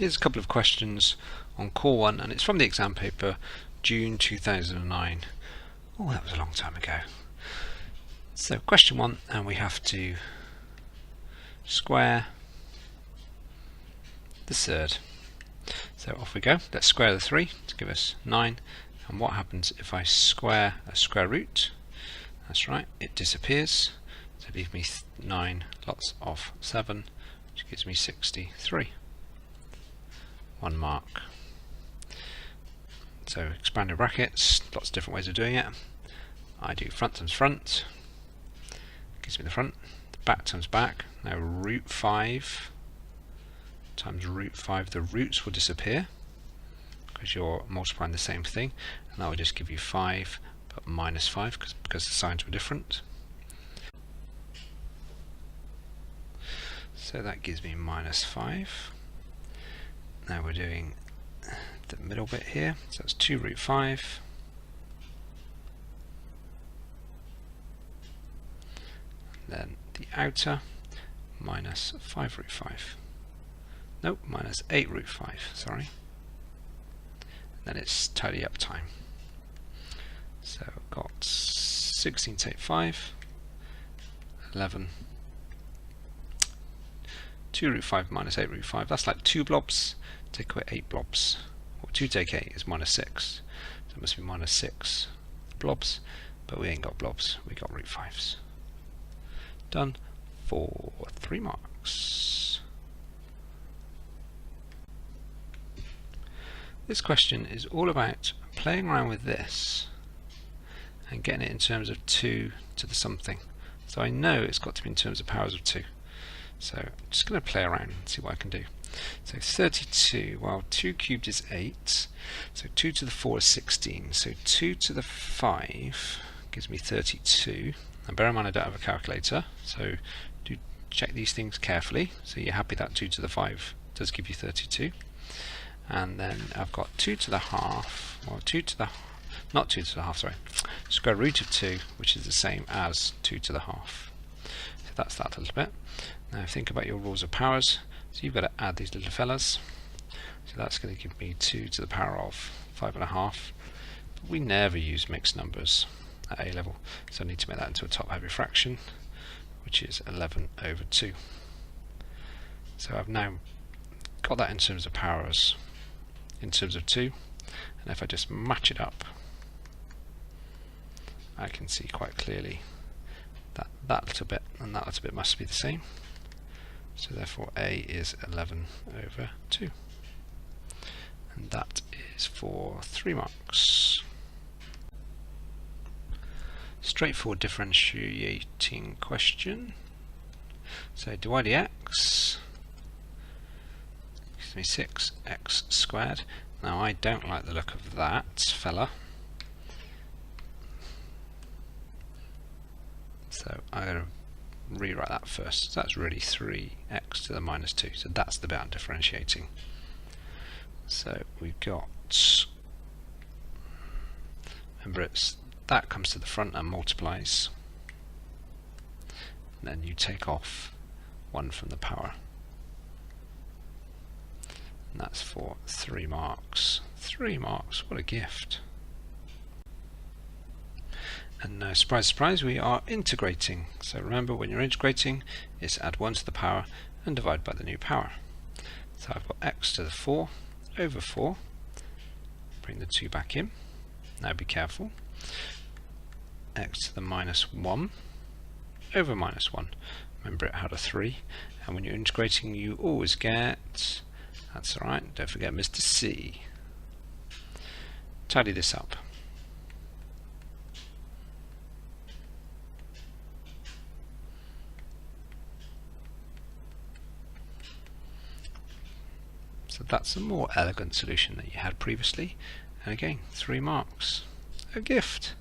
Here's a couple of questions on Q1, and it's from the exam paper June 2009. Oh, that was a long time ago. So question 1, and we have to square the third. So off we go. Let's square the 3 to give us 9. And what happens if I square a square root? That's right, it disappears. So leave me 9 lots of 7, which gives me 63. 1 mark. So expanded brackets, lots of different ways of doing it. I do front times front, gives me the front, the back times back. Now root 5 times root 5, the roots will disappear because you're multiplying the same thing, and that will just give you 5 but minus 5 because the signs were different. So that gives me minus 5. Now we're doing the middle bit here, so that's 2 root 5. Then the outer minus 5 root 5. Nope, minus 8 root 5, sorry. And then it's tidy up time. So I've got 16 take 5, 11, 2 root 5 minus 8 root 5, that's like 2 blobs, take away 8 blobs. Well, 2 take 8 is minus 6, so it must be minus 6 blobs, but we ain't got blobs, we got root 5s. Done for 3 marks. This question is all about playing around with this and getting it in terms of 2 to the something. So I know it's got to be in terms of powers of 2. So I'm just going to play around and see what I can do. So 32, well 2 cubed is 8, so 2 to the 4 is 16, so 2 to the 5 gives me 32. And bear in mind I don't have a calculator, so do check these things carefully, so you're happy that 2 to the 5 does give you 32. And then I've got 2 to the half, well 2 to the, not 2 to the half, sorry, square root of 2, which is the same as 2 to the half. So that's that a little bit. Now think about your rules of powers. So you've got to add these little fellas. So that's going to give me 2 to the power of 5.5. But we never use mixed numbers at A level, so I need to make that into a top heavy fraction, which is 11 over 2. So I've now got that in terms of powers, in terms of 2, and if I just match it up, I can see quite clearly that that little bit and that little bit must be the same. So therefore A is 11 over 2. And that is for 3 marks. Straightforward differentiating question. So dy dx gives me 6x squared. Now I don't like the look of that fella, so I'm going to rewrite that first. So that's really 3x to the minus 2, so that's the bit I'm differentiating. So we've got, remember it's that comes to the front and multiplies, and then you take off 1 from the power, and that's for 3 marks. 3 marks, what a gift. And now, surprise, surprise, we are integrating. So remember, when you're integrating, it's add 1 to the power and divide by the new power. So I've got x to the 4 over 4. Bring the 2 back in. Now be careful. X to the minus 1 over minus 1. Remember it had a 3. And when you're integrating, you always get, that's alright, don't forget Mr. C. Tidy this up. So that's a more elegant solution than you had previously, and again 3 marks. A gift.